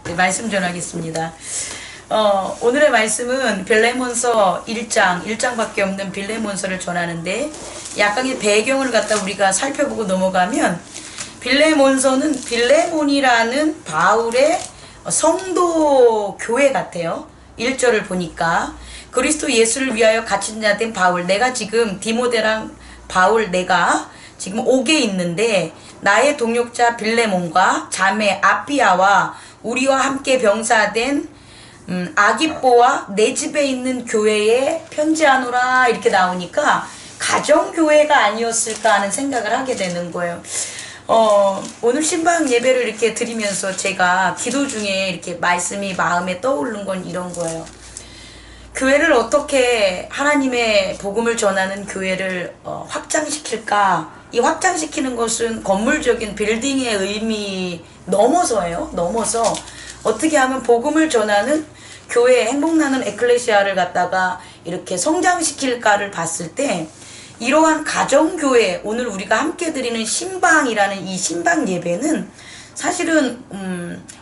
네, 말씀 전하겠습니다. 오늘의 말씀은 빌레몬서 1장밖에 없는 빌레몬서를 전하는데, 약간의 배경을 갖다 우리가 살펴보고 넘어가면, 빌레몬서는 빌레몬이라는 바울의 성도 교회 같아요. 1절을 보니까 그리스도 예수를 위하여 갇힌 자 된 바울, 내가 지금 디모데랑 바울 내가 지금 옥에 있는데 나의 동역자 빌레몬과 자매 아피아와 우리와 함께 병사된 아기뽀와 내 집에 있는 교회에 편지하노라, 이렇게 나오니까 가정교회가 아니었을까 하는 생각을 하게 되는 거예요. 오늘 신방 예배를 이렇게 드리면서 제가 기도 중에 이렇게 말씀이 마음에 떠오르는 건 이런 거예요. 교회를 어떻게, 하나님의 복음을 전하는 교회를 확장시킬까? 이 확장시키는 것은 건물적인 빌딩의 의미 넘어서예요. 넘어서 어떻게 하면 복음을 전하는 교회, 행복나는 에클레시아를 갖다가 이렇게 성장시킬까를 봤을 때, 이러한 가정교회, 오늘 우리가 함께 드리는 신방이라는 이 신방 예배는 사실은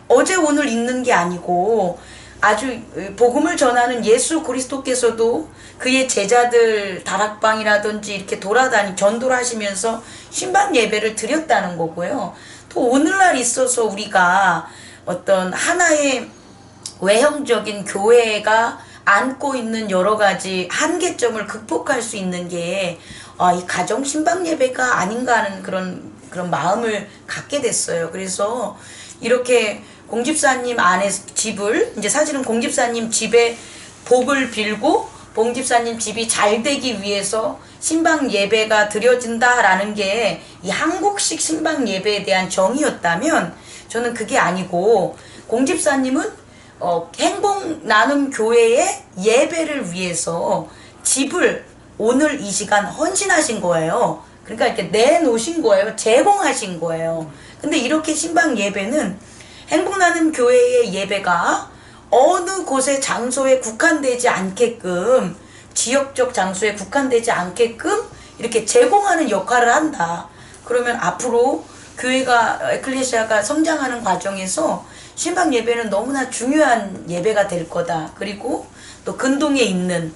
어제 오늘 있는 게 아니고, 아주 복음을 전하는 예수 그리스도께서도 그의 제자들 다락방이라든지 이렇게 전도를 하시면서 신방 예배를 드렸다는 거고요. 또 오늘날 있어서 우리가 어떤 하나의 외형적인 교회가 안고 있는 여러 가지 한계점을 극복할 수 있는 게 이 가정 신방 예배가 아닌가 하는 그런 마음을 갖게 됐어요. 그래서 이렇게 공집사님 안에 집을, 이제 사실은 공집사님 집에 복을 빌고 공집사님 집이 잘 되기 위해서 신방 예배가 드려진다라는 게 이 한국식 신방 예배에 대한 정의였다면, 저는 그게 아니고 공집사님은 행복 나눔 교회의 예배를 위해서 집을 오늘 이 시간 헌신하신 거예요. 그러니까 이렇게 내놓으신 거예요. 제공하신 거예요. 근데 이렇게 신방 예배는 행복나눔 교회의 예배가 어느 곳의 장소에 국한되지 않게끔, 지역적 장소에 국한되지 않게끔 이렇게 제공하는 역할을 한다. 그러면 앞으로 교회가, 에클레시아가 성장하는 과정에서 신방 예배는 너무나 중요한 예배가 될 거다. 그리고 또 근동에 있는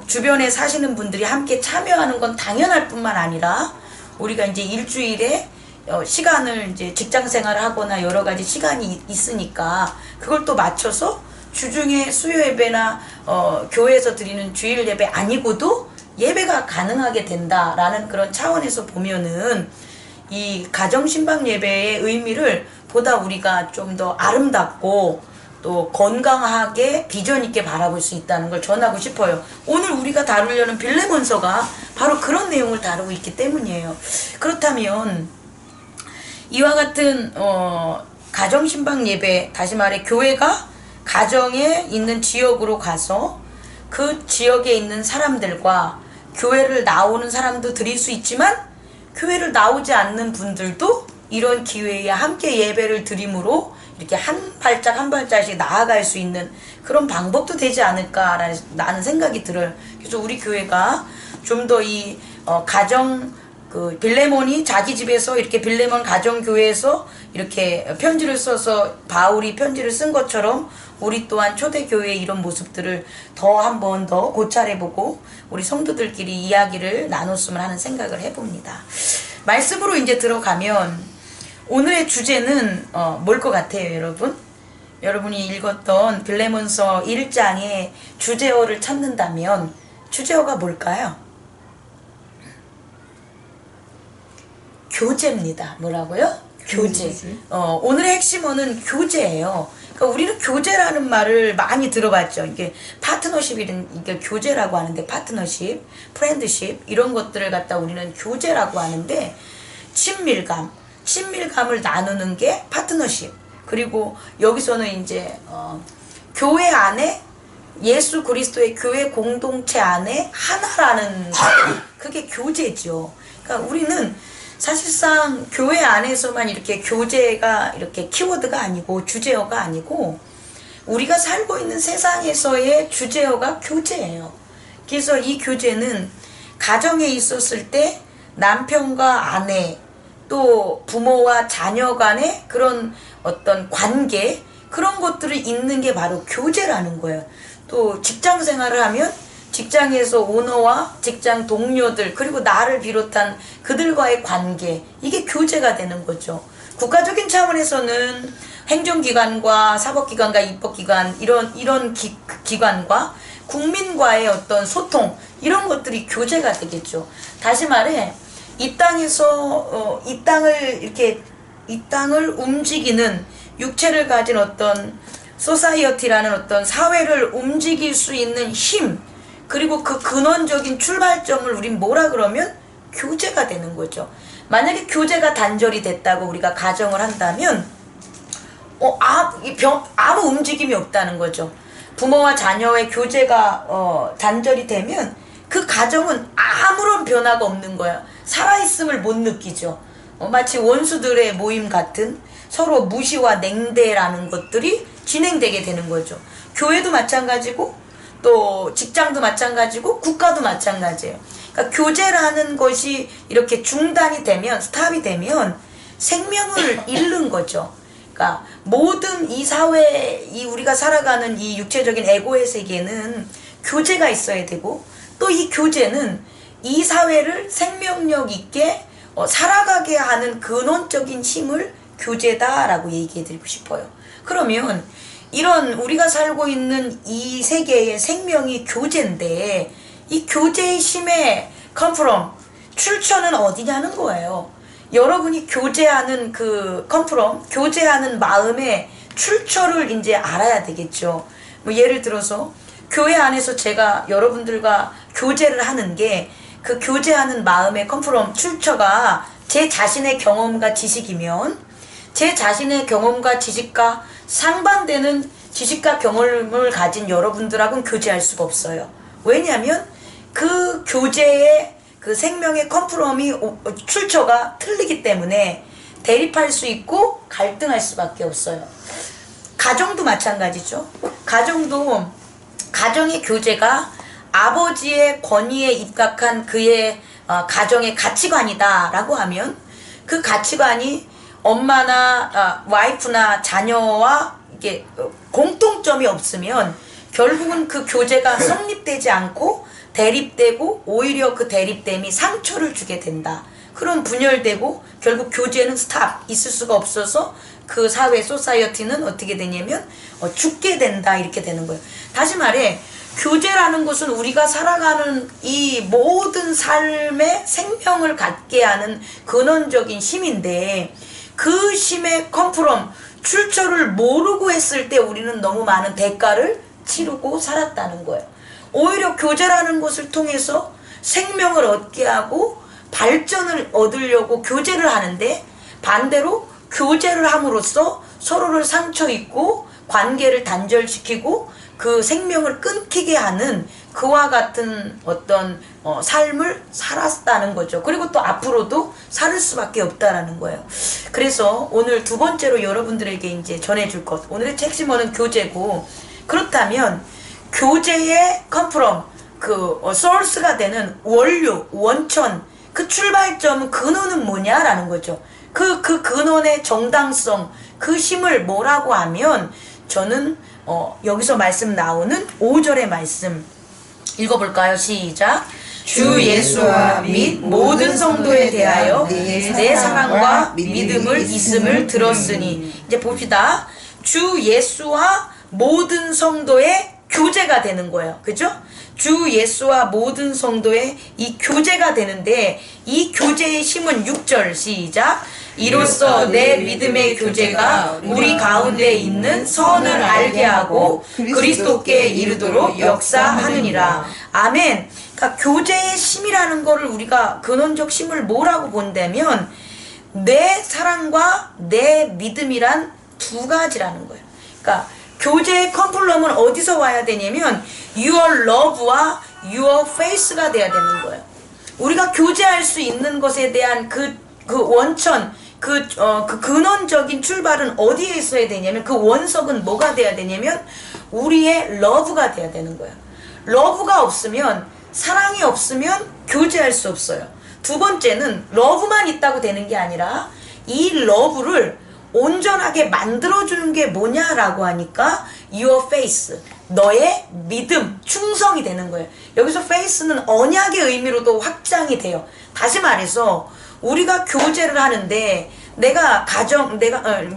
주변에 사시는 분들이 함께 참여하는 건 당연할 뿐만 아니라, 우리가 이제 일주일에 시간을 이제 직장 생활을 하거나 여러 가지 시간이 있으니까 그걸 또 맞춰서 주중에 수요 예배나 교회에서 드리는 주일 예배 아니고도 예배가 가능하게 된다라는 그런 차원에서 보면은 이 가정 신방 예배의 의미를 보다 우리가 좀 더 아름답고 또 건강하게 비전 있게 바라볼 수 있다는 걸 전하고 싶어요. 오늘 우리가 다루려는 빌레몬서가 바로 그런 내용을 다루고 있기 때문이에요. 그렇다면 이와 같은 가정 신방 예배, 다시 말해 교회가 가정에 있는 지역으로 가서 그 지역에 있는 사람들과 교회를 나오는 사람도 드릴 수 있지만, 교회를 나오지 않는 분들도 이런 기회에 함께 예배를 드림으로 이렇게 한 발짝 한 발짝씩 나아갈 수 있는 그런 방법도 되지 않을까라는 생각이 들어요. 그래서 우리 교회가 좀 더 이 가정, 빌레몬이 자기 집에서 이렇게 빌레몬 가정교회에서 이렇게 편지를 써서 바울이 편지를 쓴 것처럼, 우리 또한 초대교회의 이런 모습들을 더 한 번 더 고찰해보고 우리 성도들끼리 이야기를 나눴으면 하는 생각을 해봅니다. 말씀으로 이제 들어가면 오늘의 주제는 뭘 것 같아요, 여러분? 여러분이 읽었던 빌레몬서 1장의 주제어를 찾는다면 주제어가 뭘까요? 교제입니다. 뭐라고요? 교제. 오늘의 핵심어는 교제예요. 그러니까 우리는 교제라는 말을 많이 들어봤죠. 이게 파트너십이든, 이게 교제라고 하는데, 파트너십, 프렌드십, 이런 것들을 갖다 우리는 교제라고 하는데, 친밀감을 나누는 게 파트너십. 그리고 여기서는 이제 교회 안에, 예수 그리스도의 교회 공동체 안에 하나라는 그게 교제죠. 그러니까 우리는 사실상 교회 안에서만 이렇게 교제가 이렇게 키워드가 아니고, 주제어가 아니고, 우리가 살고 있는 세상에서의 주제어가 교제예요. 그래서 이 교제는 가정에 있었을 때 남편과 아내, 또 부모와 자녀 간의 그런 어떤 관계, 그런 것들이 있는 게 바로 교제라는 거예요. 또 직장 생활을 하면 직장에서 오너와 직장 동료들 그리고 나를 비롯한 그들과의 관계, 이게 교제가 되는 거죠. 국가적인 차원에서는 행정기관과 사법기관과 입법기관 이런 기관과 국민과의 어떤 소통, 이런 것들이 교제가 되겠죠. 다시 말해 이 땅에서 이 땅을 움직이는 육체를 가진 어떤 소사이어티라는 어떤 사회를 움직일 수 있는 힘, 그리고 그 근원적인 출발점을 우린 뭐라 그러면 교제가 되는 거죠. 만약에 교제가 단절이 됐다고 우리가 가정을 한다면 아무 움직임이 없다는 거죠. 부모와 자녀의 교제가 단절이 되면 그 가정은 아무런 변화가 없는 거야. 살아있음을 못 느끼죠. 마치 원수들의 모임 같은 서로 무시와 냉대라는 것들이 진행되게 되는 거죠. 교회도 마찬가지고 또 직장도 마찬가지고 국가도 마찬가지예요. 그러니까 교제라는 것이 이렇게 중단이 되면, 스탑이 되면 생명을 잃는 거죠. 그러니까 모든 이 사회, 이 우리가 살아가는 이 육체적인 에고의 세계는 교제가 있어야 되고, 또 이 교제는 이 사회를 생명력 있게 살아가게 하는 근원적인 힘을 교제다라고 얘기해 드리고 싶어요. 그러면 이런 우리가 살고 있는 이 세계의 생명이 교제인데, 이 교제의 힘의 컨프럼, 출처는 어디냐는 거예요. 여러분이 교제하는 그 컨프럼, 교제하는 마음의 출처를 이제 알아야 되겠죠. 뭐 예를 들어서 교회 안에서 제가 여러분들과 교제를 하는 게, 그 교제하는 마음의 컨프럼, 출처가 제 자신의 경험과 지식이면, 제 자신의 경험과 지식과 상반되는 지식과 경험을 가진 여러분들하고는 교제할 수가 없어요. 왜냐하면 그 교제의 그 생명의 컨프럼이, 출처가 틀리기 때문에 대립할 수 있고 갈등할 수밖에 없어요. 가정도 마찬가지죠. 가정의 교제가 아버지의 권위에 입각한 그의 가정의 가치관이다 라고 하면, 그 가치관이 엄마나 와이프나 자녀와 이게 공통점이 없으면 결국은 그 교제가 성립되지 않고 대립되고, 오히려 그 대립됨이 상처를 주게 된다. 그럼 분열되고 결국 교제는 스탑, 있을 수가 없어서 그 사회 소사이어티는 어떻게 되냐면 죽게 된다, 이렇게 되는 거예요. 다시 말해 교제라는 것은 우리가 살아가는 이 모든 삶의 생명을 갖게 하는 근원적인 힘인데, 그 힘의 컨프럼, 출처를 모르고 했을 때 우리는 너무 많은 대가를 치르고 살았다는 거예요. 오히려 교제라는 것을 통해서 생명을 얻게 하고 발전을 얻으려고 교제를 하는데, 반대로 교제를 함으로써 서로를 상처 입고 관계를 단절시키고 그 생명을 끊기게 하는 그와 같은 어떤 삶을 살았다는 거죠. 그리고 또 앞으로도 살 수밖에 없다라는 거예요. 그래서 오늘 두 번째로 여러분들에게 이제 전해줄 것, 오늘의 핵심어는 교제고, 그렇다면 교제의 컨프럼, 그 소스가 되는 원료, 원천, 그 출발점, 근원은 뭐냐라는 거죠. 그 근원의 정당성, 그 힘을 뭐라고 하면, 저는 여기서 말씀 나오는 5절의 말씀 읽어볼까요? 시작. 주 예수와 및 모든 성도에 대하여 내 사랑과 믿음을 있음을 들었으니. 이제 봅시다. 주 예수와 모든 성도의 교제가 되는 거예요. 그죠? 주 예수와 모든 성도의 이 교제가 되는데, 이 교제의 힘은 6절 시작. 이로써 내 믿음의 교제가 우리 가운데 있는 선을 알게 하고 그리스도께 이르도록 역사하느니라. 아멘. 그러니까 교제의 힘이라는 거를 우리가 근원적 힘을 뭐라고 본다면, 내 사랑과 내 믿음이란 두 가지라는 거예요. 그러니까 교제의 컨플럼은 어디서 와야 되냐면 your love와 your faith가 돼야 되는 거예요. 우리가 교제할 수 있는 것에 대한 그 원천, 그 근원적인 출발은 어디에 있어야 되냐면, 그 원석은 뭐가 돼야 되냐면 우리의 러브가 돼야 되는 거예요. 러브가 없으면, 사랑이 없으면 교제할 수 없어요. 두 번째는 러브만 있다고 되는 게 아니라 이 러브를 온전하게 만들어주는 게 뭐냐라고 하니까 your faith, 너의 믿음, 충성이 되는 거예요. 여기서 faith는 언약의 의미로도 확장이 돼요. 다시 말해서 우리가 교제를 하는데 내가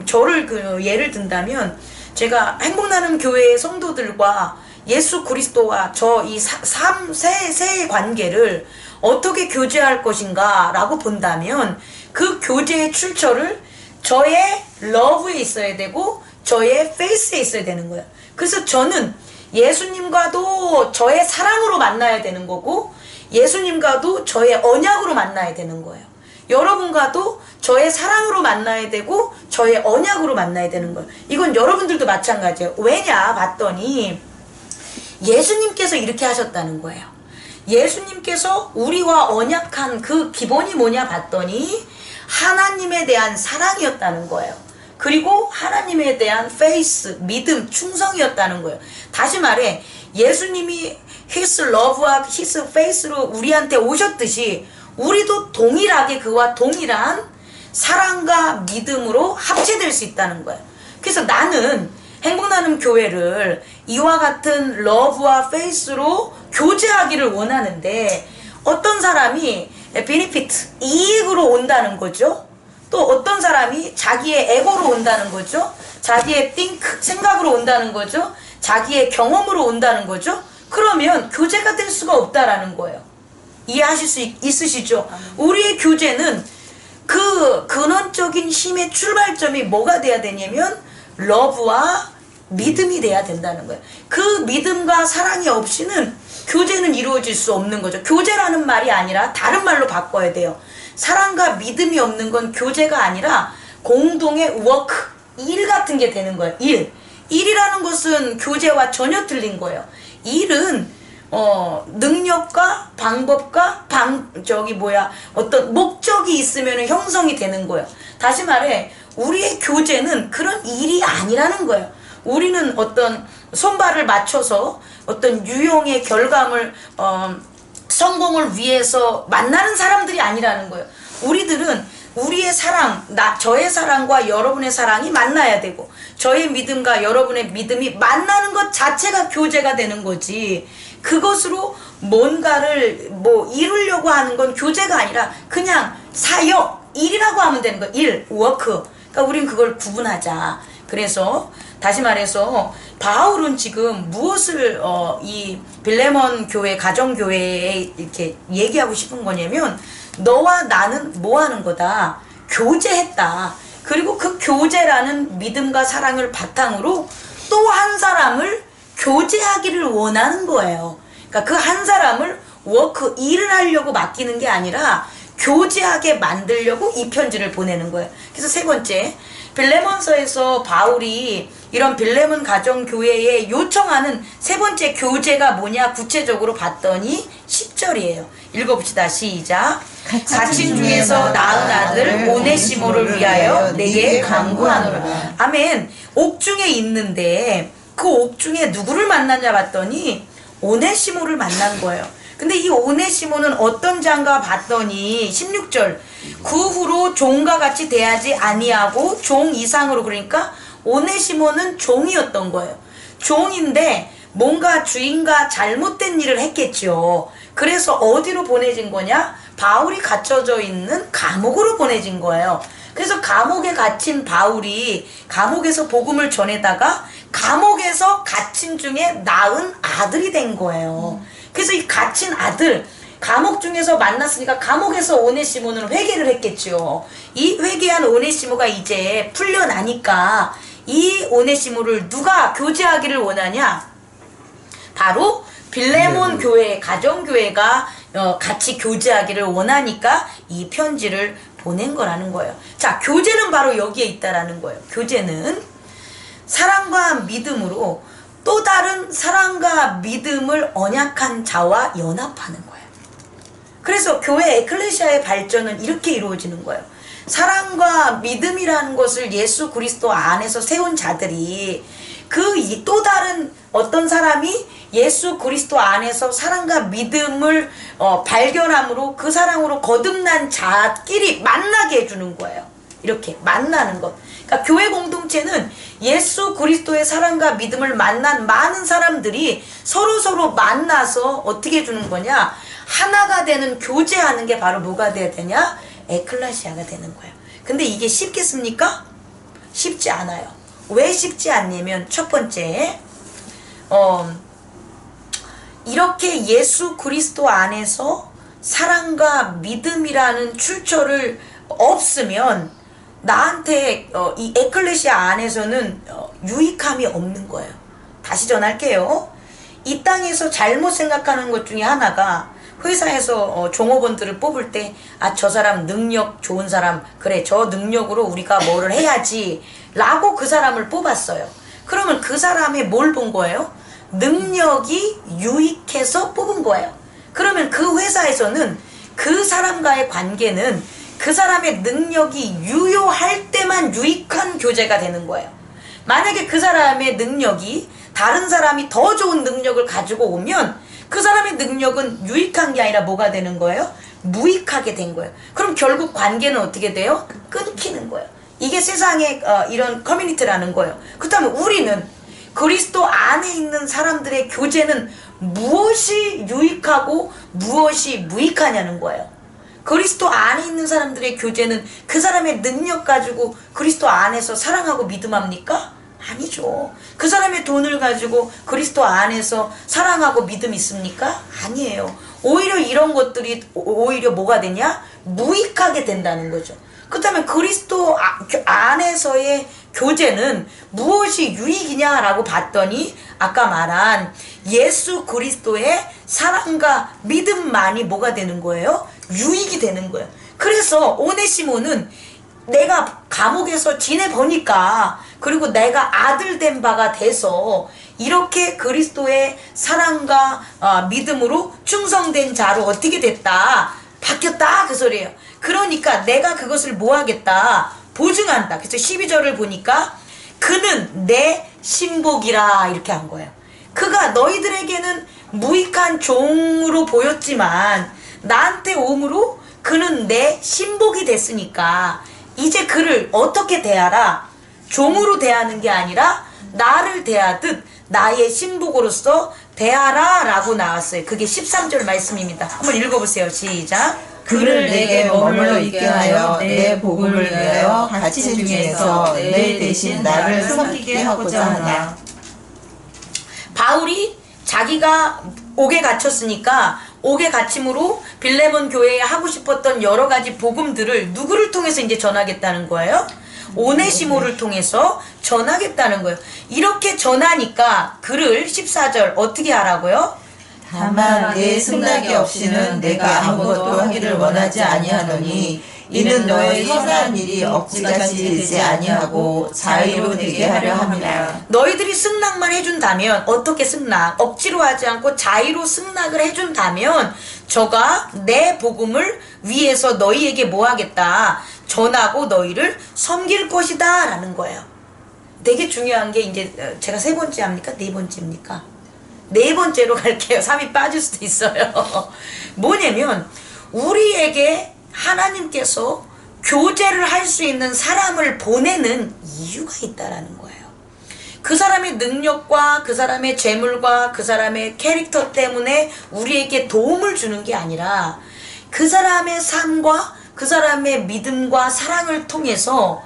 저를 예를 든다면 제가 행복나눔 교회의 성도들과 예수 그리스도와 저 이 세의 관계를 어떻게 교제할 것인가 라고 본다면 그 교제의 출처를 저의 러브에 있어야 되고 저의 페이스에 있어야 되는 거예요. 그래서 저는 예수님과도 저의 사랑으로 만나야 되는 거고 예수님과도 저의 언약으로 만나야 되는 거예요. 여러분과도 저의 사랑으로 만나야 되고 저의 언약으로 만나야 되는 거예요. 이건 여러분들도 마찬가지예요. 왜냐 봤더니 예수님께서 이렇게 하셨다는 거예요. 예수님께서 우리와 언약한 그 기본이 뭐냐 봤더니 하나님에 대한 사랑이었다는 거예요. 그리고 하나님에 대한 faith, 믿음, 충성이었다는 거예요. 다시 말해 예수님이 His love와 His faith로 우리한테 오셨듯이 우리도 동일하게 그와 동일한 사랑과 믿음으로 합체될 수 있다는 거예요. 그래서 나는 행복나눔 교회를 이와 같은 러브와 페이스로 교제하기를 원하는데 어떤 사람이 베니피트, 이익으로 온다는 거죠. 또 어떤 사람이 자기의 에고로 온다는 거죠. 자기의 생각으로 온다는 거죠. 자기의 경험으로 온다는 거죠. 그러면 교제가 될 수가 없다라는 거예요. 이해하실 수 있으시죠? 우리의 교제는 그 근원적인 힘의 출발점이 뭐가 돼야 되냐면 러브와 믿음이 돼야 된다는 거예요. 그 믿음과 사랑이 없이는 교제는 이루어질 수 없는 거죠. 교제라는 말이 아니라 다른 말로 바꿔야 돼요. 사랑과 믿음이 없는 건 교제가 아니라 공동의 워크, 일 같은 게 되는 거예요. 일이라는 것은 교제와 전혀 틀린 거예요. 일은 능력과 방법과 어떤 목적이 있으면 형성이 되는 거예요. 다시 말해 우리의 교제는 그런 일이 아니라는 거예요. 우리는 어떤 손발을 맞춰서 어떤 유용의 결과물 성공을 위해서 만나는 사람들이 아니라는 거예요. 우리들은 우리의 사랑, 저의 사랑과 여러분의 사랑이 만나야 되고 저의 믿음과 여러분의 믿음이 만나는 것 자체가 교제가 되는 거지, 그것으로 뭔가를 이루려고 하는 건 교제가 아니라 그냥 사역, 일이라고 하면 되는 거예요. 일, 워크. 그러니까 우린 그걸 구분하자. 그래서 다시 말해서 바울은 지금 무엇을 이 빌레몬 교회, 가정교회에 이렇게 얘기하고 싶은 거냐면 너와 나는 뭐 하는 거다? 교제했다. 그리고 그 교제라는 믿음과 사랑을 바탕으로 또 한 사람을 교제하기를 원하는 거예요. 그러니까 그 한 사람을 워크, 일을 하려고 맡기는 게 아니라 교제하게 만들려고 이 편지를 보내는 거예요. 그래서 세 번째, 빌레몬서에서 바울이 이런 빌레몬 가정교회에 요청하는 세 번째 교제가 뭐냐 구체적으로 봤더니 10절이에요. 읽어봅시다. 시작. 갇힌 중에서 낳은 아들 오네시모를 위하여 내게 간구하노라. 아멘. 옥중에 있는데 그 옥중에 누구를 만났냐 봤더니 오네시모를 만난 거예요. 근데 이 오네시모는 어떤 자인가 봤더니 16절, 그 후로 종과 같이 대하지 아니하고 종 이상으로, 그러니까 오네시모는 종이었던 거예요. 종인데 뭔가 주인과 잘못된 일을 했겠죠. 그래서 어디로 보내진 거냐? 바울이 갇혀져 있는 감옥으로 보내진 거예요. 그래서 감옥에 갇힌 바울이 감옥에서 복음을 전해다가 감옥에서 갇힌 중에 낳은 아들이 된 거예요. 그래서 이 갇힌 아들, 감옥 중에서 만났으니까 감옥에서 오네시모는 회개를 했겠죠. 이 회개한 오네시모가 이제 풀려나니까 이 오네시모를 누가 교제하기를 원하냐? 바로 빌레몬 교회, 가정교회가 같이 교제하기를 원하니까 이 편지를 보낸 거라는 거예요. 자, 교제는 바로 여기에 있다라는 거예요. 교제는 사랑과 믿음으로 또 다른 사랑과 믿음을 언약한 자와 연합하는 거예요. 그래서 교회 에클레시아의 발전은 이렇게 이루어지는 거예요. 사랑과 믿음이라는 것을 예수 그리스도 안에서 세운 자들이 그 또 다른 어떤 사람이 예수 그리스도 안에서 사랑과 믿음을 발견함으로 그 사랑으로 거듭난 자끼리 만나게 해주는 거예요. 이렇게 만나는 것. 그러니까 교회 공동체는 예수 그리스도의 사랑과 믿음을 만난 많은 사람들이 서로 만나서 어떻게 해주는 거냐? 하나가 되는 교제하는 게 바로 뭐가 돼야 되냐? 에클레시아가 되는 거예요. 근데 이게 쉽겠습니까? 쉽지 않아요. 왜 쉽지 않냐면 첫 번째, 이렇게 예수 그리스도 안에서 사랑과 믿음이라는 출처를 없으면 나한테 이 에클레시아 안에서는 유익함이 없는 거예요. 다시 전할게요. 이 땅에서 잘못 생각하는 것 중에 하나가 회사에서 종업원들을 뽑을 때 저 사람 능력 좋은 사람, 그래 저 능력으로 우리가 뭐를 해야지 라고 그 사람을 뽑았어요. 그러면 그 사람의 뭘 본 거예요? 능력이 유익해서 뽑은 거예요. 그러면 그 회사에서는 그 사람과의 관계는 그 사람의 능력이 유효할 때만 유익한 교제가 되는 거예요. 만약에 그 사람의 능력이 다른 사람이 더 좋은 능력을 가지고 오면 그 사람의 능력은 유익한 게 아니라 뭐가 되는 거예요? 무익하게 된 거예요. 그럼 결국 관계는 어떻게 돼요? 끊기는 거예요. 이게 세상의 이런 커뮤니티라는 거예요. 그렇다면 우리는 그리스도 안에 있는 사람들의 교제는 무엇이 유익하고 무엇이 무익하냐는 거예요. 그리스도 안에 있는 사람들의 교제는 그 사람의 능력 가지고 그리스도 안에서 사랑하고 믿음합니까? 아니죠. 그 사람의 돈을 가지고 그리스도 안에서 사랑하고 믿음 있습니까? 아니에요. 오히려 이런 것들이 오히려 뭐가 되냐? 무익하게 된다는 거죠. 그렇다면 그리스도 안에서의 교제는 무엇이 유익이냐라고 봤더니 아까 말한 예수 그리스도의 사랑과 믿음만이 뭐가 되는 거예요? 유익이 되는 거예요. 그래서 오네시모는 내가 감옥에서 지내보니까 그리고 내가 아들 된 바가 돼서 이렇게 그리스도의 사랑과 믿음으로 충성된 자로 어떻게 됐다? 바뀌었다 그 소리예요. 그러니까 내가 그것을 뭐 하겠다? 보증한다. 그래서 12절을 보니까 그는 내 신복이라 이렇게 한 거예요. 그가 너희들에게는 무익한 종으로 보였지만 나한테 오므로 그는 내 신복이 됐으니까 이제 그를 어떻게 대하라? 종으로 대하는 게 아니라 나를 대하듯 나의 신복으로서 대하라 라고 나왔어요. 그게 13절 말씀입니다. 한번 읽어보세요. 시작. 그를 내게 머물러 있게 하여 내 복음을 위하여 갇힌 중에서 내 대신 나를 섬기게 하고자 하나. 바울이 자기가 옥에 갇혔으니까 옥에 갇힘으로 빌레몬 교회에 하고 싶었던 여러 가지 복음들을 누구를 통해서 이제 전하겠다는 거예요? 오네시모를 통해서 전하겠다는 거예요. 이렇게 전하니까 그를 14절 어떻게 하라고요? 다만 내 승낙이 없이는 내가 아무것도 하기를 원하지 아니하노니 이는 너의 선한 일이 억지같이 되지 아니하고 자의로 되게 하려 함이라. 너희들이 승낙만 해준다면 어떻게 승낙? 억지로 하지 않고 자의로 승낙을 해준다면 저가 내 복음을 위해서 너희에게 뭐 하겠다? 전하고 너희를 섬길 것이다 라는 거예요. 되게 중요한 게 이제 제가 세 번째 합니까? 네 번째입니까? 네 번째로 갈게요. 3이 빠질 수도 있어요. 뭐냐면 우리에게 하나님께서 교제를 할 수 있는 사람을 보내는 이유가 있다라는 거예요. 그 사람의 능력과 그 사람의 재물과 그 사람의 캐릭터 때문에 우리에게 도움을 주는 게 아니라 그 사람의 삶과 그 사람의 믿음과 사랑을 통해서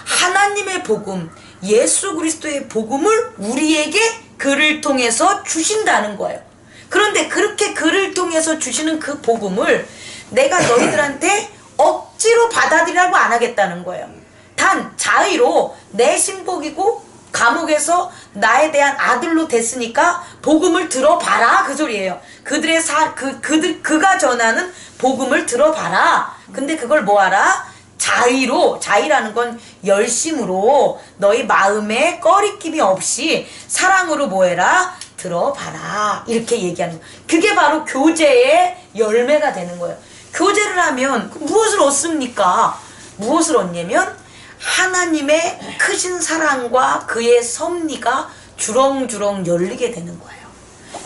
하나님의 복음, 예수 그리스도의 복음을 우리에게 그를 통해서 주신다는 거예요. 그런데 그렇게 그를 통해서 주시는 그 복음을 내가 너희들한테 억지로 받아들이라고 안 하겠다는 거예요. 단 자의로 내 신복이고 감옥에서 나에 대한 아들로 됐으니까 복음을 들어봐라 그 소리예요. 그들의 그가 전하는 복음을 들어봐라. 근데 그걸 뭐하라? 자의로, 자의라는 건 열심으로 너희 마음에 꺼리낌이 없이 사랑으로 뭐해라? 들어봐라. 이렇게 얘기하는 거예요. 그게 바로 교제의 열매가 되는 거예요. 교제를 하면 무엇을 얻습니까? 무엇을 얻냐면 하나님의 크신 사랑과 그의 섭리가 주렁주렁 열리게 되는 거예요.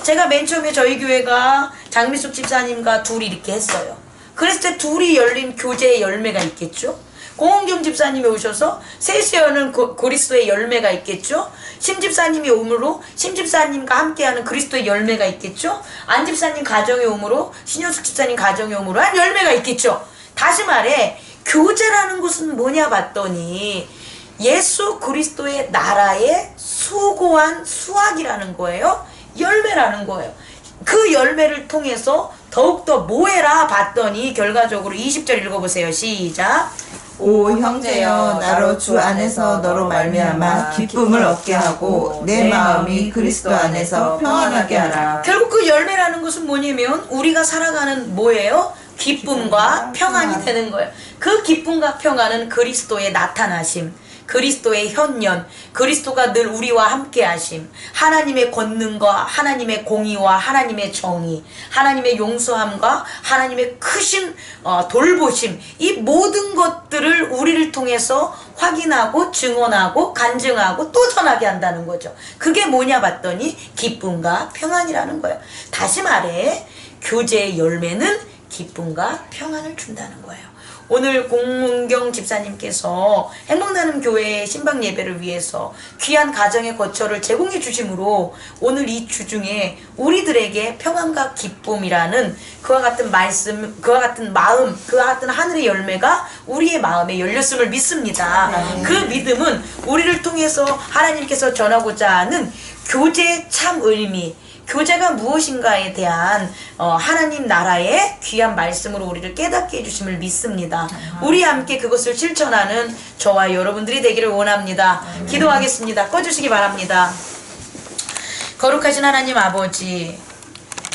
제가 맨 처음에 저희 교회가 장미숙 집사님과 둘이 이렇게 했어요. 그랬을 때 둘이 열린 교제의 열매가 있겠죠? 고은경 집사님이 오셔서 세수여는 그리스도의 열매가 있겠죠. 심 집사님이 오므로 심 집사님과 함께하는 그리스도의 열매가 있겠죠. 안 집사님 가정에 오므로 신효숙 집사님 가정에 오므로 한 열매가 있겠죠. 다시 말해 교제라는 것은 뭐냐 봤더니 예수 그리스도의 나라의 수고한 수확이라는 거예요. 열매라는 거예요. 그 열매를 통해서 더욱더 뭐해라 봤더니 결과적으로 20절 읽어보세요. 시작. 오 형제여, 나로 주 안에서 너로 말미암아 기쁨을 얻게 하고 내 마음이 그리스도 안에서 평안하게 하라. 결국 그 열매라는 것은 뭐냐면 우리가 살아가는 뭐예요? 기쁨과 평안이 되는 거예요. 그 기쁨과 평안은 그리스도의 나타나심, 그리스도의 현년, 그리스도가 늘 우리와 함께 하심, 하나님의 권능과 하나님의 공의와 하나님의 정의, 하나님의 용서함과 하나님의 크신 돌보심, 이 모든 것들을 우리를 통해서 확인하고 증언하고 간증하고 또 전하게 한다는 거죠. 그게 뭐냐 봤더니 기쁨과 평안이라는 거예요. 다시 말해 교제의 열매는 기쁨과 평안을 준다는 거예요. 오늘 공문경 집사님께서 행복나눔 교회의 신방 예배를 위해서 귀한 가정의 거처를 제공해 주심으로 오늘 이 주중에 우리들에게 평안과 기쁨이라는 그와 같은 말씀, 그와 같은 마음, 그와 같은 하늘의 열매가 우리의 마음에 열렸음을 믿습니다. 그 믿음은 우리를 통해서 하나님께서 전하고자 하는 교제의 참 의미, 교제가 무엇인가에 대한 하나님 나라의 귀한 말씀으로 우리를 깨닫게 해주심을 믿습니다. 우리 함께 그것을 실천하는 저와 여러분들이 되기를 원합니다. 기도하겠습니다. 꺼주시기 바랍니다. 거룩하신 하나님 아버지,